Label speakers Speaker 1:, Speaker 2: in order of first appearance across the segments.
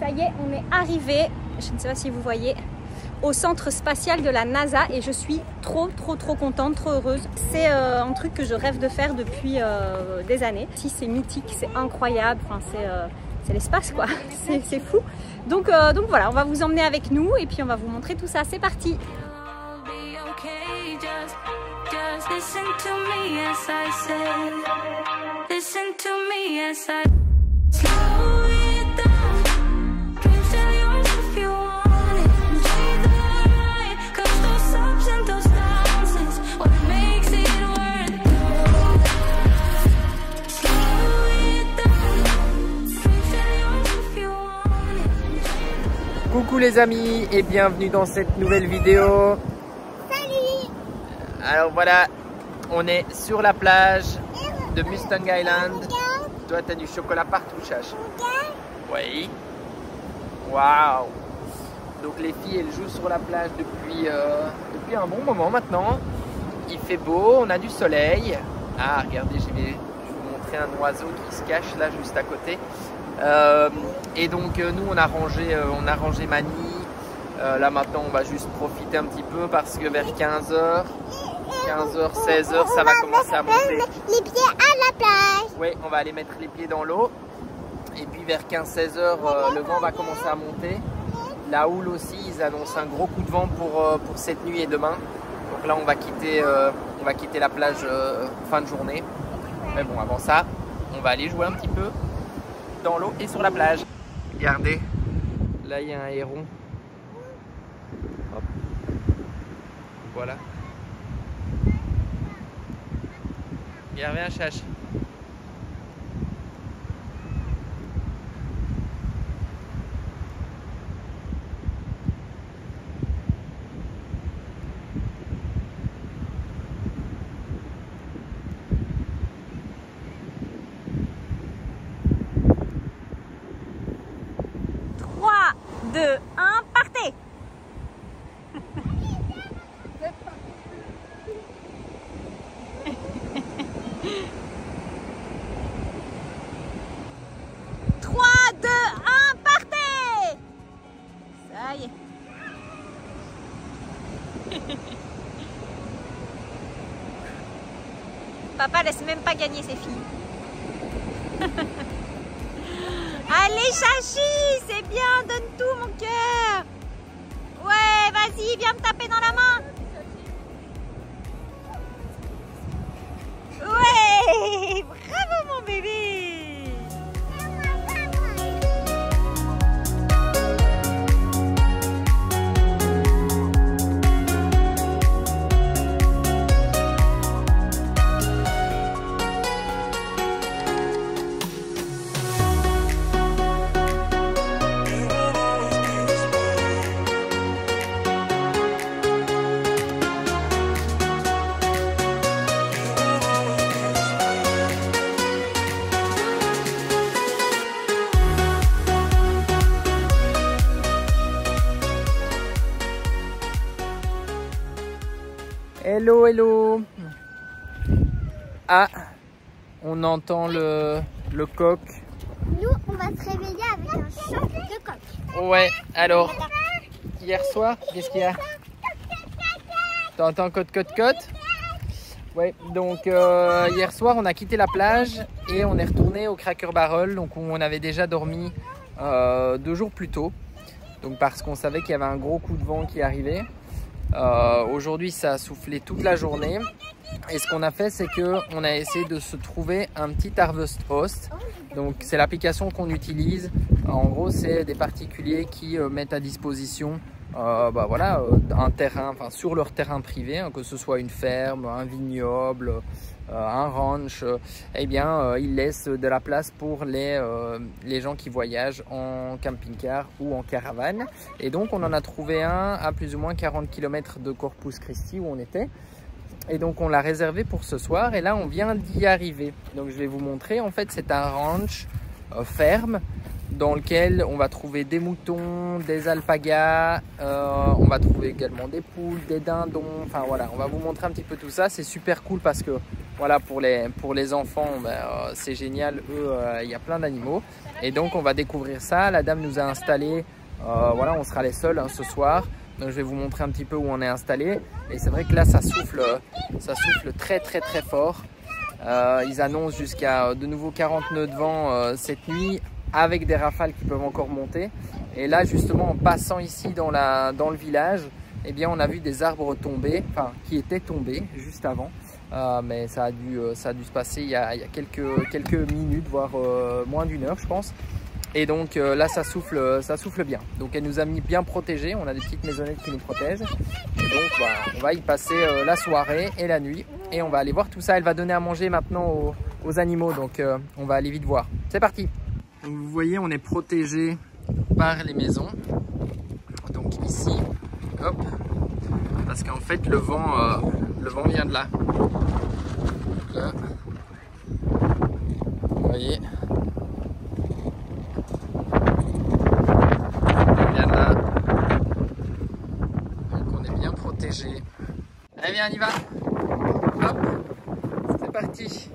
Speaker 1: Ça y est, on est arrivé, je ne sais pas si vous voyez, au centre spatial de la NASA et je suis trop contente, trop heureuse. C'est un truc que je rêve de faire depuis des années. Si c'est mythique, c'est incroyable, enfin, c'est l'espace quoi, c'est fou. Donc voilà, on va vous emmener avec nous et puis on va vous montrer tout ça. C'est parti. Listen to me as I say, listen to me as I slow it down. Dreams are yours if you want it. Enjoy the ride, 'cause those ups and those downs is what makes it worth it. Slow it down. Dreams are yours if you want it.
Speaker 2: Coucou les amis et bienvenue dans cette nouvelle vidéo. Alors voilà, on est sur la plage de Mustang Island. Toi, tu as du chocolat partout, Chache. Oui. Waouh. Donc les filles, elles jouent sur la plage depuis un bon moment maintenant. Il fait beau, on a du soleil. Ah, regardez, je vais vous montrer un oiseau qui se cache là juste à côté. Et donc nous, on a rangé Mani. Là maintenant, on va juste profiter un petit peu parce que vers 15h, 16h, ça va commencer à monter.
Speaker 3: Les pieds à la plage.
Speaker 2: Oui, on va aller mettre les pieds dans l'eau. Et puis vers 15-16h, le vent va commencer à monter. La houle aussi, ils annoncent un gros coup de vent pour cette nuit et demain. Donc là, on va quitter la plage fin de journée. Mais bon, avant ça, on va aller jouer un petit peu dans l'eau et sur la plage. Regardez, là il y a un héron. Hop. Voilà. Viens, viens, Chache.
Speaker 1: Trois, 2, 1, partez. 3, 2, 1, partez. Ça y est. Papa laisse même pas gagner ses filles. Allez Chachi, c'est bien, donne tout mon cœur. Ouais, vas-y, viens me taper dans la main. Ouais, bravo mon bébé.
Speaker 2: Hello, hello. Ah, on entend le coq.
Speaker 3: Nous, on va se réveiller avec un chant de coq.
Speaker 2: Ouais, alors, hier soir, qu'est-ce qu'il y a? T'entends cote? Ouais, donc hier soir, on a quitté la plage et on est retourné au Cracker Barrel, donc où on avait déjà dormi 2 jours plus tôt. Donc parce qu'on savait qu'il y avait un gros coup de vent qui arrivait. Aujourd'hui ça a soufflé toute la journée et ce qu'on a fait c'est qu'on a essayé de se trouver un petit Harvest Host. Donc c'est l'application qu'on utilise. En gros c'est des particuliers qui mettent à disposition voilà, un terrain, enfin, sur leur terrain privé, hein, que ce soit une ferme, un vignoble, un ranch, eh bien ils laissent de la place pour les gens qui voyagent en camping-car ou en caravane. Et donc on en a trouvé un à plus ou moins 40 km de Corpus Christi où on était. Et donc on l'a réservé pour ce soir et là on vient d'y arriver. Donc je vais vous montrer, en fait c'est un ranch ferme dans lequel on va trouver des moutons, des alpagas, on va trouver également des poules, des dindons, enfin voilà, on va vous montrer un petit peu tout ça. C'est super cool parce que voilà, pour les enfants, c'est génial. Eux, il y a plein d'animaux. Et donc, on va découvrir ça. La dame nous a installé, voilà, on sera les seuls ce soir. Donc, je vais vous montrer un petit peu où on est installé. Et c'est vrai que là, ça souffle très, très, très fort. Ils annoncent jusqu'à de nouveau 40 nœuds de vent cette nuit, avec des rafales qui peuvent encore monter. Et là, justement, en passant ici dans le village, eh bien, on a vu des arbres tomber, enfin, qui étaient tombés juste avant. Mais ça a dû se passer il y a quelques minutes, voire moins d'une heure, je pense. Et donc là, ça souffle bien. Donc, elle nous a mis bien protégés. On a des petites maisonnettes qui nous protègent. Et donc, on va y passer la soirée et la nuit. Et on va aller voir tout ça. Elle va donner à manger maintenant aux animaux. Donc, on va aller vite voir. C'est parti. Donc, vous voyez, on est protégé par les maisons. Donc ici, hop, parce qu'en fait le vent vient de là. Donc là, vous voyez, il vient de là. Donc on est bien protégé. Allez, viens, on y va. Hop, c'est parti.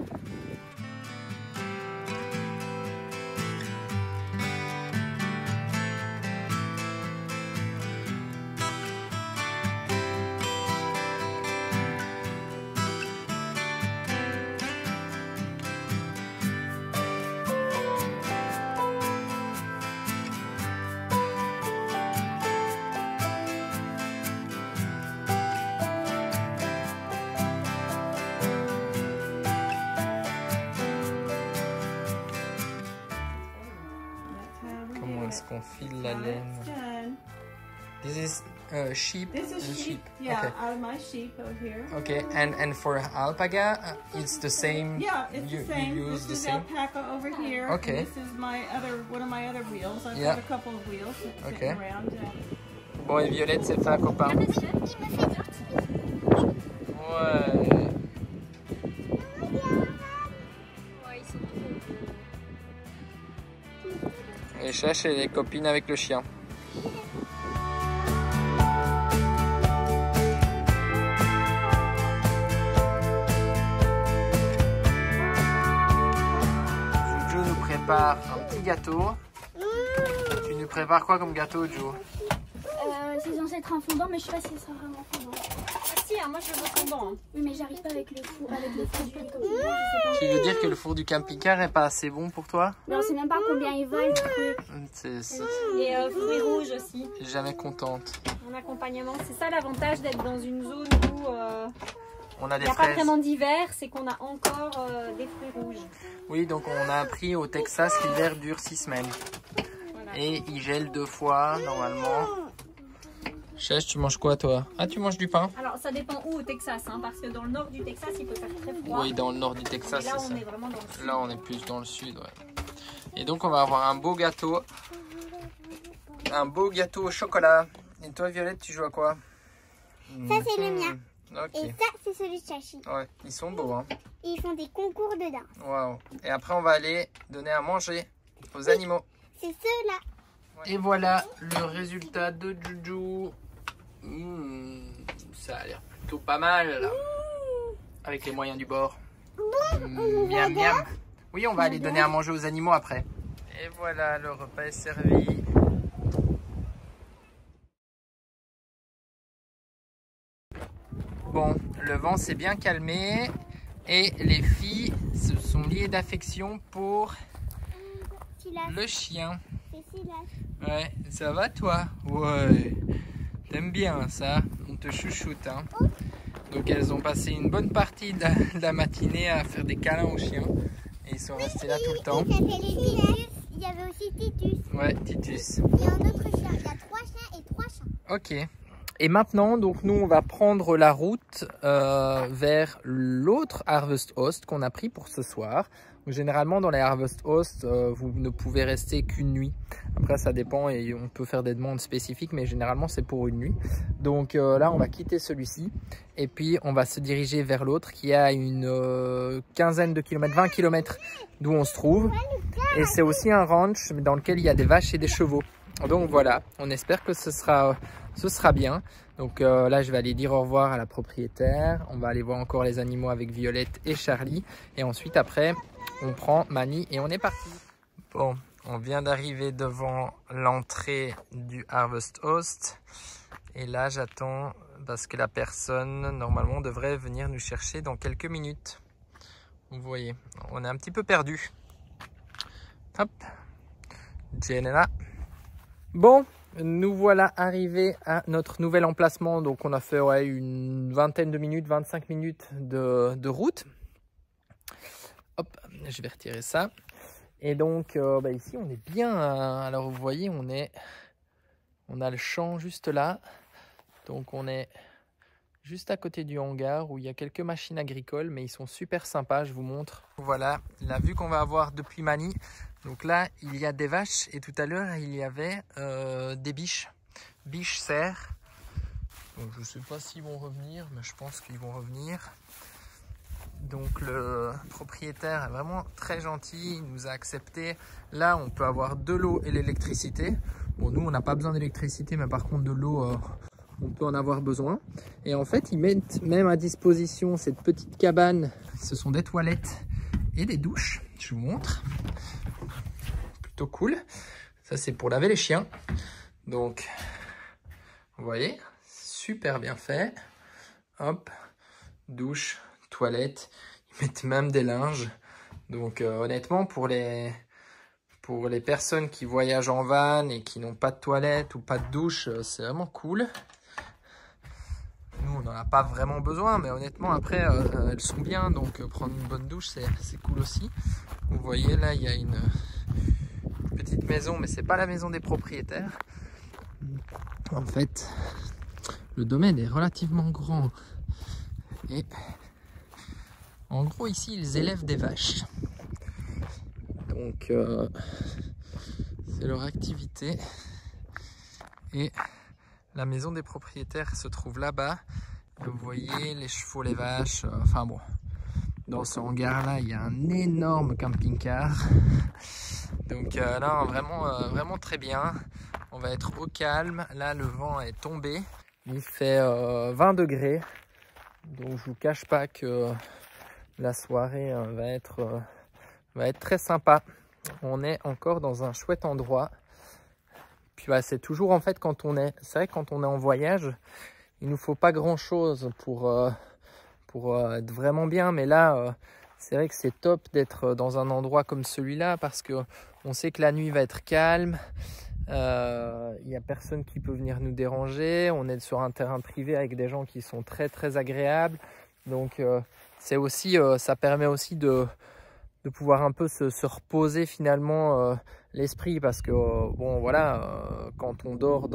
Speaker 2: Est-ce qu'on file la laine? This is sheep.
Speaker 4: This is sheep. Yeah,
Speaker 2: Okay.
Speaker 4: out of my sheep over here.
Speaker 2: Okay, and for alpaca, it's the same.
Speaker 4: Yeah, it's the same.
Speaker 2: You use
Speaker 4: this
Speaker 2: the
Speaker 4: is
Speaker 2: same.
Speaker 4: alpaca over here.
Speaker 2: Okay.
Speaker 4: And this is one of my other wheels. I've
Speaker 2: Yeah.
Speaker 4: got a couple of wheels sitting
Speaker 2: Okay.
Speaker 4: around.
Speaker 2: Bon, et Violette, c'est un copain.
Speaker 3: Il me fait sortir.
Speaker 2: Ouais.
Speaker 1: Ouais, ils sont trop beaux.
Speaker 2: Et Chache, elle est copine avec le chien. Joe nous prépare un petit gâteau. Tu nous prépares quoi comme gâteau, Joe?
Speaker 5: C'est censé être un fondant, mais je sais pas si ça sera vraiment fondant.
Speaker 1: Ah si, moi je veux fondant.
Speaker 5: Oui, mais j'arrive pas avec le four du camping-car, je sais
Speaker 2: Tu veux dire que le four du camping-car est pas assez bon pour toi?
Speaker 5: pas. Mais on sait même pas combien il va le truc.
Speaker 2: C'est
Speaker 1: Et fruits rouges aussi,
Speaker 2: jamais contente.
Speaker 1: en accompagnement. C'est ça l'avantage d'être dans une zone où
Speaker 2: On a
Speaker 1: il
Speaker 2: des
Speaker 1: n'y a pas
Speaker 2: fraises.
Speaker 1: vraiment d'hiver, c'est qu'on a encore des fruits rouges.
Speaker 2: Oui, donc on a appris au Texas que l'hiver dure 6 semaines.
Speaker 1: Voilà.
Speaker 2: Et il gèle 2 fois normalement. Chache, tu manges quoi toi? Ah, tu manges du pain?
Speaker 1: Alors ça dépend où au Texas, hein, parce que dans le nord du Texas il peut faire très froid.
Speaker 2: Oui, dans le nord du
Speaker 1: Et
Speaker 2: Texas,
Speaker 1: là
Speaker 2: c'est
Speaker 1: on
Speaker 2: ça.
Speaker 1: est vraiment dans le sud.
Speaker 2: Là, on est plus dans le sud, ouais. Et donc, on va avoir un beau gâteau. Un beau gâteau au chocolat. Et toi, Violette, tu joues à quoi?
Speaker 3: Ça, c'est le mien.
Speaker 2: Ok.
Speaker 3: Et ça, c'est celui de Chachi.
Speaker 2: Ouais, ils sont beaux, hein.
Speaker 3: Et ils font des concours de danse.
Speaker 2: Waouh. Et après, on va aller donner à manger aux animaux.
Speaker 3: C'est ceux-là.
Speaker 2: Et voilà le résultat de Juju. Ça a l'air plutôt pas mal. Avec les moyens du bord. Miam miam. Oui, on va aller donner à manger aux animaux après. Et voilà, le repas est servi. Bon, le vent s'est bien calmé. Et les filles se sont liées d'affection pour
Speaker 3: Silas.
Speaker 2: le chien.
Speaker 3: C'est Silas.
Speaker 2: Ouais, ça va toi? Ouais, t'aimes bien ça, on te chouchoute, hein. Donc elles ont passé une bonne partie de la matinée à faire des câlins aux chiens. Et ils sont restés là tout le temps.
Speaker 3: Il s'appelait Titus. Il y avait aussi Titus.
Speaker 2: Ouais, Titus.
Speaker 3: Et un autre chien. Il y a 3 chiens et 3 chats.
Speaker 2: Ok. Et maintenant, donc nous, on va prendre la route vers l'autre Harvest Host qu'on a pris pour ce soir. Donc, généralement, dans les Harvest Host, vous ne pouvez rester qu'une nuit. Après, ça dépend et on peut faire des demandes spécifiques, mais généralement, c'est pour une nuit. Donc là, on va quitter celui-ci et puis on va se diriger vers l'autre qui est à une quinzaine de kilomètres, 20 km d'où on se trouve. Et c'est aussi un ranch dans lequel il y a des vaches et des chevaux. Donc voilà, on espère que ce sera ce sera bien. Donc là, je vais aller dire au revoir à la propriétaire. On va aller voir encore les animaux avec Violette et Charlie. Et ensuite, après, on prend Mani et on est parti. Bon, on vient d'arriver devant l'entrée du Harvest Host. Et là, j'attends parce que la personne, normalement, devrait venir nous chercher dans quelques minutes. Vous voyez, on est un petit peu perdu. Hop, Jane est là. Bon, nous voilà arrivés à notre nouvel emplacement. Donc, on a fait une vingtaine de minutes, 25 minutes de route. Hop, je vais retirer ça. Et donc, ici, on est bien. Alors, vous voyez, on a le champ juste là. Donc, on est juste à côté du hangar où il y a quelques machines agricoles, mais ils sont super sympas, je vous montre. Voilà la vue qu'on va avoir depuis Mani. Donc là, il y a des vaches et tout à l'heure, il y avait des biches cerfs. Donc je ne sais pas s'ils vont revenir, mais je pense qu'ils vont revenir. Donc le propriétaire est vraiment très gentil, il nous a accepté. Là, on peut avoir de l'eau et l'électricité. Bon, nous, on n'a pas besoin d'électricité, mais par contre de l'eau... on peut en avoir besoin. Et en fait, ils mettent même à disposition cette petite cabane. Ce sont des toilettes et des douches. Je vous montre. Plutôt cool. Ça, c'est pour laver les chiens. Donc, vous voyez, super bien fait. Hop, douche, toilette. Ils mettent même des linges. Donc, honnêtement, pour les personnes qui voyagent en van et qui n'ont pas de toilette ou pas de douche, c'est vraiment cool. Nous, on n'en a pas vraiment besoin, mais honnêtement, après, elles sont bien. Donc, prendre une bonne douche, c'est cool aussi. Vous voyez, là, il y a une petite maison, mais c'est pas la maison des propriétaires. En fait, le domaine est relativement grand. Et en gros, ici, ils élèvent des vaches. Donc, c'est leur activité. Et... la maison des propriétaires se trouve là-bas. Vous voyez les chevaux, les vaches. Enfin bon, dans ce hangar-là, il y a un énorme camping-car. Donc là, vraiment très bien. On va être au calme. Là, le vent est tombé. Il fait 20 degrés. Donc je vous cache pas que la soirée va être très sympa. On est encore dans un chouette endroit. Puis c'est toujours en fait c'est vrai que quand on est en voyage, il nous faut pas grand chose pour être vraiment bien. Mais là, c'est vrai que c'est top d'être dans un endroit comme celui-là parce que on sait que la nuit va être calme. Il n'y a personne qui peut venir nous déranger. On est sur un terrain privé avec des gens qui sont très très agréables. Donc c'est aussi, ça permet aussi de pouvoir un peu se reposer finalement l'esprit parce que bon voilà, quand on dort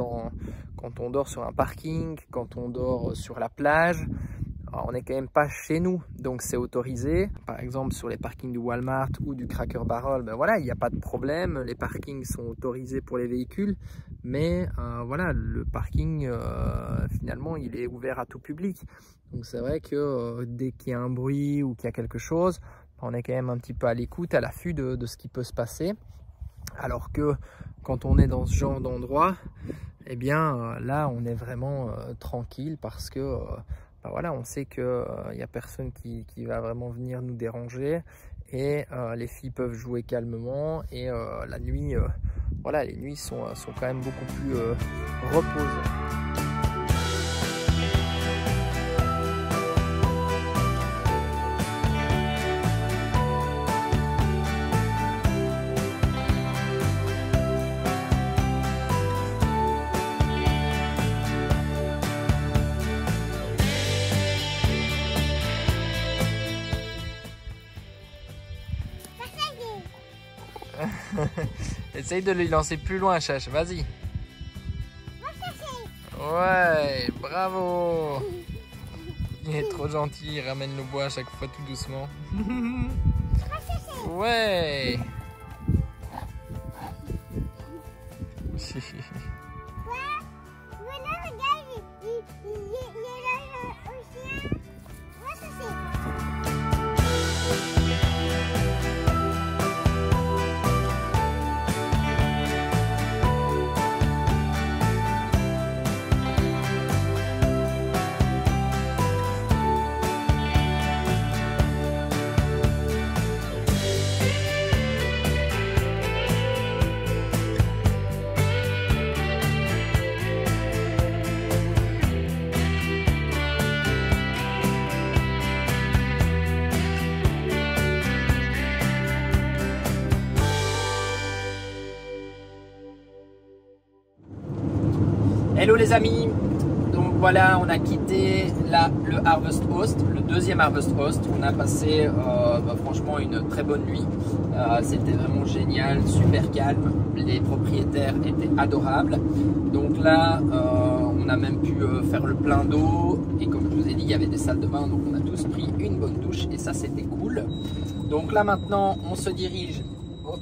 Speaker 2: sur un parking, quand on dort sur la plage, on n'est quand même pas chez nous, donc c'est autorisé. Par exemple sur les parkings du Walmart ou du Cracker Barrel, ben voilà, il n'y a pas de problème, les parkings sont autorisés pour les véhicules, mais voilà, le parking finalement il est ouvert à tout public. Donc c'est vrai que dès qu'il y a un bruit ou qu'il y a quelque chose, on est quand même un petit peu à l'écoute, à l'affût de ce qui peut se passer. Alors que quand on est dans ce genre d'endroit, eh bien là on est vraiment tranquille parce que ben voilà, on sait qu'il n'y a personne qui va vraiment venir nous déranger et les filles peuvent jouer calmement et la nuit, voilà, les nuits sont quand même beaucoup plus reposées. Essaye de lui lancer plus loin, Chache, vas-y. Ouais, bravo. Il est trop gentil, il ramène le bois à chaque fois tout doucement. Ouais. Hello les amis, donc voilà, on a quitté le Harvest Host, le deuxième Harvest Host. On a passé franchement une très bonne nuit. C'était vraiment génial, super calme. Les propriétaires étaient adorables. Donc là, on a même pu faire le plein d'eau. Et comme je vous ai dit, il y avait des salles de bain. Donc on a tous pris une bonne douche et ça, c'était cool. Donc là maintenant, on se dirige... Oh,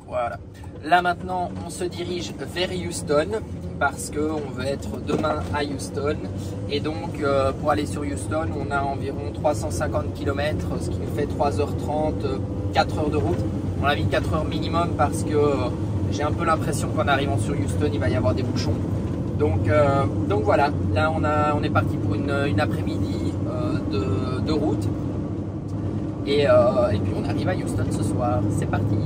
Speaker 2: voilà. Là maintenant, on se dirige vers Houston parce qu'on veut être demain à Houston. Et donc, pour aller sur Houston, on a environ 350 km, ce qui nous fait 3h30, 4 heures de route. On a mis 4 heures minimum parce que j'ai un peu l'impression qu'en arrivant sur Houston, il va y avoir des bouchons. Donc voilà, là on est parti pour une après-midi de route. Et puis on arrive à Houston ce soir. C'est parti.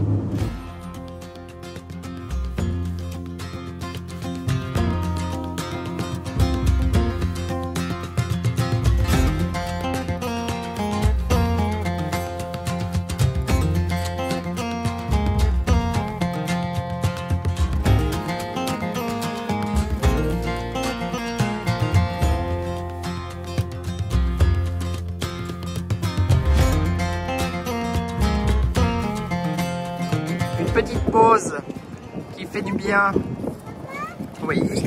Speaker 2: Petite pause qui fait du bien. Oui.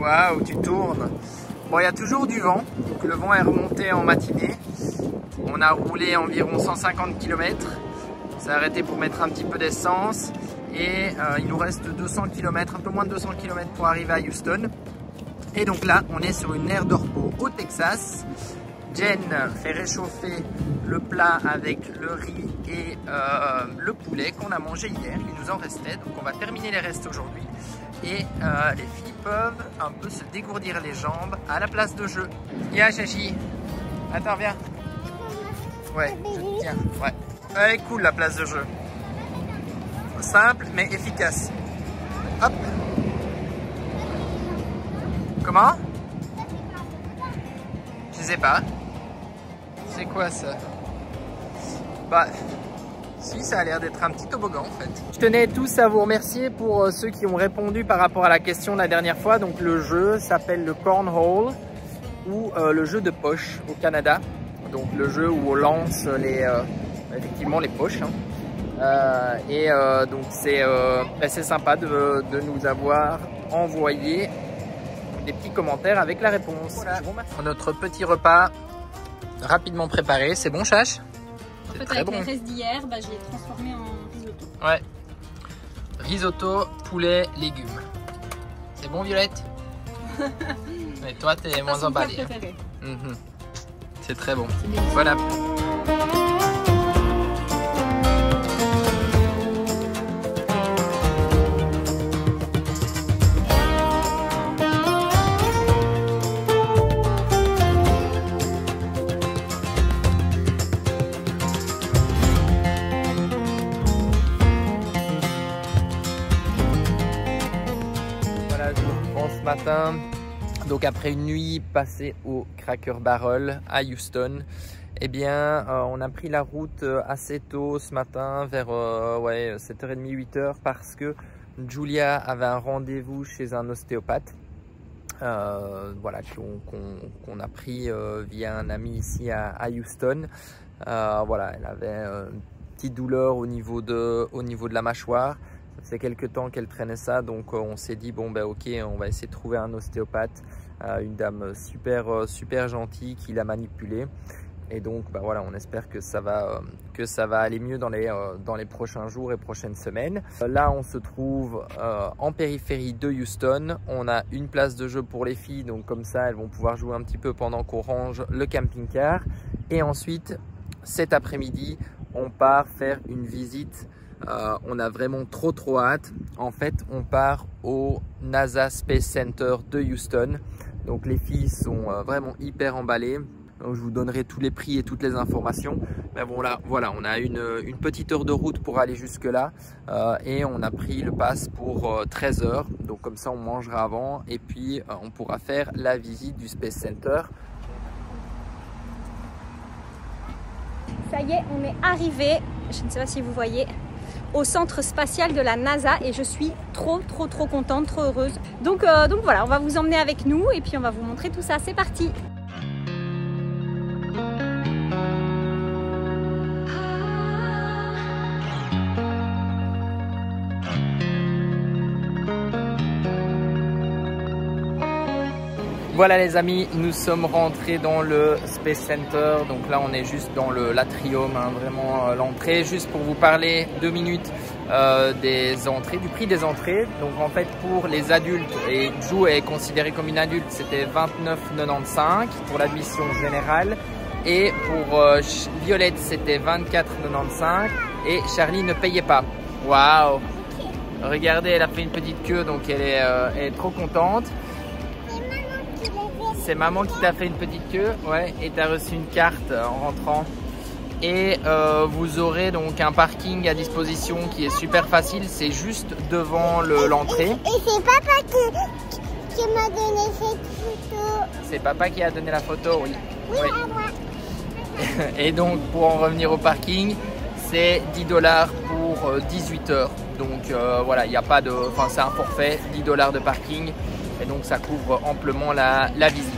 Speaker 2: Waouh, tu tournes. Bon, il y a toujours du vent. Donc le vent est remonté en matinée. On a roulé environ 150 km. On s'est arrêté pour mettre un petit peu d'essence. Et il nous reste 200 km, un peu moins de 200 km pour arriver à Houston. Et donc là, on est sur une aire de repos au Texas. Jen fait réchauffer le plat avec le riz et le poulet qu'on a mangé hier. Il nous en restait, donc on va terminer les restes aujourd'hui. Et les filles peuvent un peu se dégourdir les jambes à la place de jeu. Viens Chachi, attends viens. Ouais, je te tiens. Ouais. Elle est cool la place de jeu. Simple mais efficace. Hop. Comment? Je sais pas. C'est quoi ça? Bah, si, ça a l'air d'être un petit toboggan en fait. Je tenais tous à vous remercier pour ceux qui ont répondu par rapport à la question de la dernière fois. Donc le jeu s'appelle le Cornhole ou le jeu de poche au Canada. Donc le jeu où on lance effectivement les poches. Hein. Donc c'est sympa de nous avoir envoyé des petits commentaires avec la réponse. Voilà. Notre petit repas rapidement préparé, c'est bon Chache?
Speaker 1: En fait avec les restes d'hier, je l'ai transformé en risotto.
Speaker 2: Ouais. Risotto, poulet, légumes. C'est bon Violette? Mais toi t'es moins emballée. Hein. C'est très bon. Voilà. Matin, donc après une nuit passée au Cracker Barrel à Houston, eh bien on a pris la route assez tôt ce matin vers 7h30 8h parce que Julia avait un rendez-vous chez un ostéopathe voilà, qu'on a pris via un ami ici à Houston. Voilà, elle avait une petite douleur au niveau de la mâchoire. C'est quelques temps qu'elle traînait ça, donc on s'est dit bon ben ok, on va essayer de trouver un ostéopathe, une dame super gentille qui l'a manipulée. Et donc bah voilà, on espère que ça va aller mieux dans les prochains jours et prochaines semaines. Là on se trouve en périphérie de Houston. On a une place de jeu pour les filles, donc comme ça elles vont pouvoir jouer un petit peu pendant qu'on range le camping-car. Et ensuite cet après-midi on part faire une visite. On a vraiment trop hâte. En fait on part au NASA Space Center de Houston. Donc les filles sont vraiment hyper emballées. Donc, je vous donnerai tous les prix et toutes les informations. Mais bon là, voilà, on a une petite heure de route pour aller jusque là. Et on a pris le pass pour 13 heures. Donc comme ça on mangera avant. Et puis on pourra faire la visite du Space Center.
Speaker 1: Ça y est, on est arrivé. Je ne sais pas si vous voyez. au centre spatial de la NASA et je suis trop contente, trop heureuse. Donc voilà, on va vous emmener avec nous et puis on va vous montrer tout ça. C'est parti!
Speaker 2: Voilà les amis, nous sommes rentrés dans le Space Center. Donc là on est juste dans l'atrium, hein, vraiment l'entrée. Juste pour vous parler 2 minutes des entrées, du prix des entrées. Donc en fait pour les adultes, et Ju est considérée comme une adulte, c'était 29,95 pour l'admission générale. Et pour Violette c'était 24,95 et Charlie ne payait pas. Waouh! Regardez, elle a fait une petite queue donc elle est trop contente. C'est maman qui t'a fait une petite queue, ouais, et t'as reçu une carte en rentrant. Et vous aurez donc un parking à disposition qui est super facile, c'est juste devant l'entrée.
Speaker 3: Et c'est papa qui m'a donné cette photo.
Speaker 2: C'est papa qui a donné la photo, oui.
Speaker 3: Oui,
Speaker 2: Oui.
Speaker 3: à moi.
Speaker 2: Et donc pour en revenir au parking, c'est 10 $ pour 18 heures. Donc voilà, il n'y a pas de, enfin c'est un forfait, 10 $ de parking. Et donc ça couvre amplement la visite.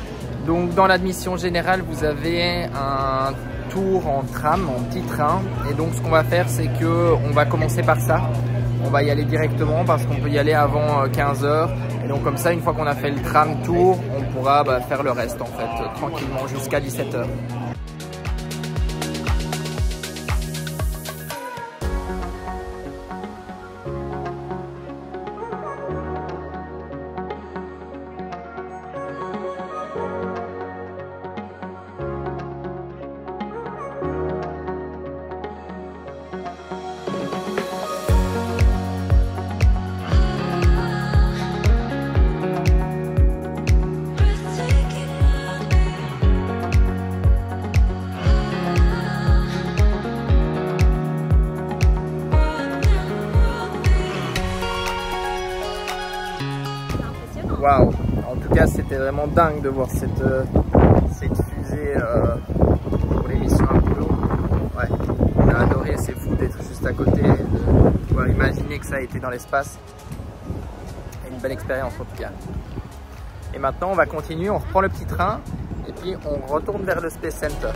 Speaker 2: Donc dans l'admission générale, vous avez un tour en tram, en petit train. Et donc ce qu'on va faire, c'est qu'on va commencer par ça. On va y aller directement parce qu'on peut y aller avant 15 h. Et donc comme ça, une fois qu'on a fait le tram tour, on pourra faire le reste en fait, tranquillement jusqu'à 17 h. Waouh! En tout cas, c'était vraiment dingue de voir cette fusée pour les missions Apollo. Ouais, on a adoré, c'est fou d'être juste à côté, de pouvoir imaginer que ça a été dans l'espace. Une belle expérience en tout cas. Et maintenant, on va continuer, on reprend le petit train et puis on retourne vers le Space Center.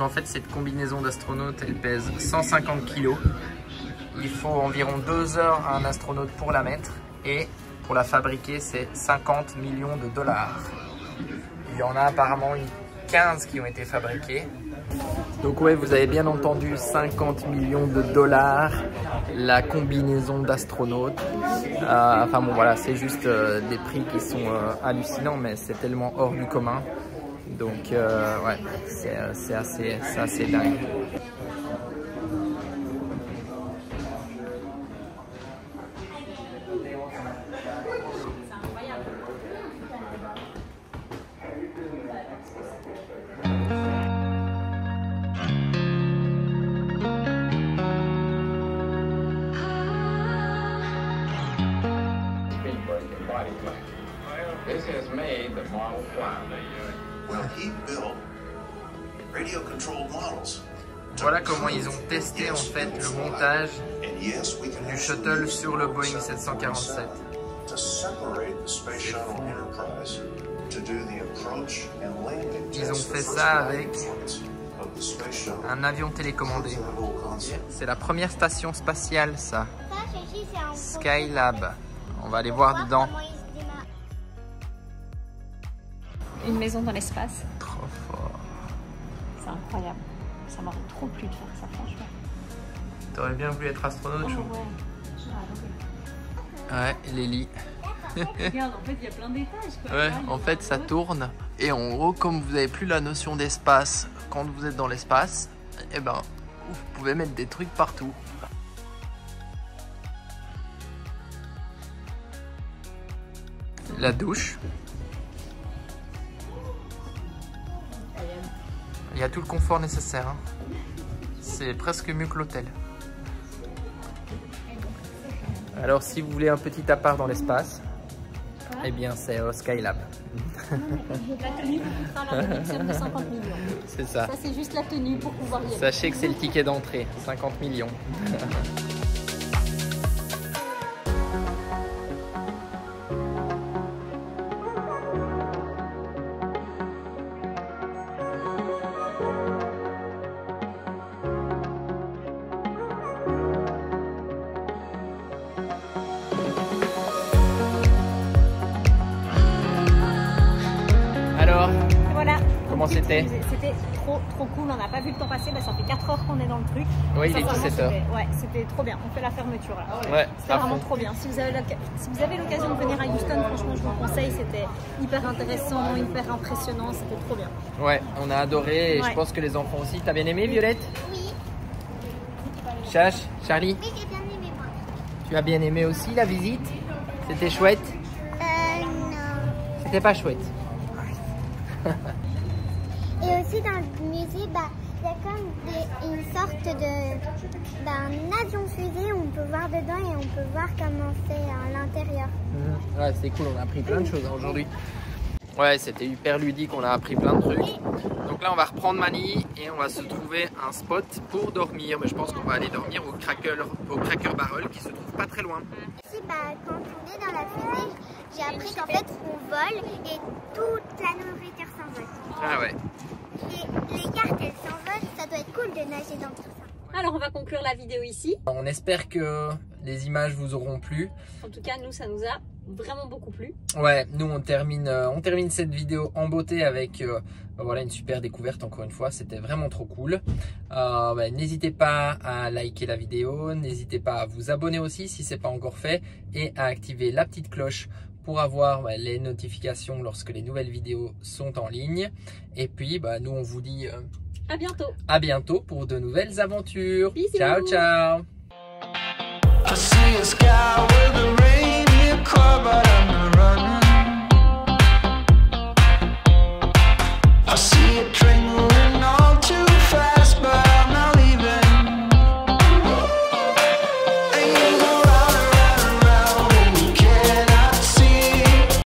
Speaker 2: En fait, cette combinaison d'astronaute, elle pèse 150 kg. Il faut environ 2 heures à un astronaute pour la mettre. Et pour la fabriquer, c'est 50 millions de $. Il y en a apparemment 15 qui ont été fabriqués. Donc ouais, vous avez bien entendu, 50 millions de $, la combinaison d'astronautes. Enfin bon voilà, c'est juste des prix qui sont hallucinants, mais c'est tellement hors du commun. Donc ouais, c'est assez dingue.
Speaker 6: This has made the model fly.
Speaker 7: Well, he built radio-controlled models.
Speaker 2: Voilà comment ils ont testé en fait le montage
Speaker 7: And yes, we can
Speaker 2: du
Speaker 7: actually
Speaker 2: shuttle
Speaker 7: use
Speaker 2: sur le Boeing 747.
Speaker 7: to separate the Space Shuttle Enterprise to do the approach and landing
Speaker 2: Ils ont
Speaker 7: tests, the
Speaker 2: fait
Speaker 7: first
Speaker 2: ça
Speaker 7: landing
Speaker 2: avec
Speaker 7: flights of the Space Shuttle.
Speaker 2: un avion télécommandé.
Speaker 7: The whole concept.
Speaker 2: C'est la première station spatiale, ça.
Speaker 3: Ça, ceci, c'est un
Speaker 2: Skylab. On va aller voir dedans.
Speaker 3: Comment il se démarre.
Speaker 1: Une maison dans l'espace,
Speaker 2: Trop fort.
Speaker 1: c'est incroyable. Ça m'aurait trop plu de faire ça, franchement.
Speaker 2: T'aurais bien voulu être astronaute, Chou? Ouais, les lits.
Speaker 1: Regarde, en fait, il y a plein d'étages, quoi.
Speaker 2: Ouais, en fait, ça tourne. Et en gros, comme vous n'avez plus la notion d'espace quand vous êtes dans l'espace, eh ben, vous pouvez mettre des trucs partout. La douche. Il y a tout le confort nécessaire. Hein. C'est presque mieux que l'hôtel. Alors si vous voulez un petit appart dans l'espace, eh bien c'est au Skylab.
Speaker 1: La tenue vous coûtera la réduction de 50 millions.
Speaker 2: C'est ça.
Speaker 1: Ça c'est juste la tenue pour pouvoir y aller.
Speaker 2: Sachez que c'est le ticket d'entrée, 50 millions. Alors,
Speaker 1: Voilà.
Speaker 2: comment c'était?
Speaker 1: C'était trop cool, on n'a pas vu le temps passer, ça fait 4 heures qu'on est dans le truc.
Speaker 2: Oui, il est
Speaker 1: Sincèrement,
Speaker 2: 17 heures.
Speaker 1: Ouais, c'était trop bien, on fait la fermeture là.
Speaker 2: Ouais,
Speaker 1: C'était
Speaker 2: à
Speaker 1: vraiment
Speaker 2: fond.
Speaker 1: trop bien. Si vous avez l'occasion de venir à Houston, franchement je vous le conseille, c'était hyper intéressant, hyper impressionnant, c'était trop bien.
Speaker 2: Ouais, on a adoré et
Speaker 1: Ouais.
Speaker 2: je pense que les enfants aussi. T'as bien aimé, Violette?
Speaker 3: Oui,
Speaker 2: Chache, Charlie,
Speaker 3: oui, j'ai bien aimé moi.
Speaker 2: tu as bien aimé aussi la visite? C'était chouette?
Speaker 3: Non.
Speaker 2: C'était pas chouette.
Speaker 3: Et aussi dans le musée, il y a comme une sorte de un avion-fusée où on peut voir dedans et on peut voir comment c'est à l'intérieur.
Speaker 2: Ouais, c'était cool, on a appris plein de choses hein, aujourd'hui. Ouais, c'était hyper ludique, on a appris plein de trucs. Donc là, on va reprendre Manille et on va se trouver un spot pour dormir. Mais je pense qu'on va aller dormir au Cracker Barrel qui se trouve pas très loin.
Speaker 3: Ici, quand on est dans la fusée, j'ai appris qu'en fait on vole et toute la nourriture s'envole.
Speaker 2: Ah ouais.
Speaker 3: Et les cartes elles s'envolent, ça doit être cool de nager dans tout ça.
Speaker 1: Alors on va conclure la vidéo ici.
Speaker 2: On espère que les images vous auront plu.
Speaker 1: En tout cas, nous, ça nous a vraiment beaucoup plu.
Speaker 2: Ouais, nous on termine cette vidéo en beauté avec voilà, une super découverte encore une fois, c'était vraiment trop cool. N'hésitez pas à liker la vidéo, n'hésitez pas à vous abonner aussi si ce n'est pas encore fait et à activer la petite cloche pour avoir les notifications lorsque les nouvelles vidéos sont en ligne. Et puis nous on vous dit
Speaker 1: À bientôt
Speaker 2: pour de nouvelles aventures.
Speaker 1: Bisous.
Speaker 2: Ciao ciao.
Speaker 8: I see a sky with a reindeer car, but I'm not running.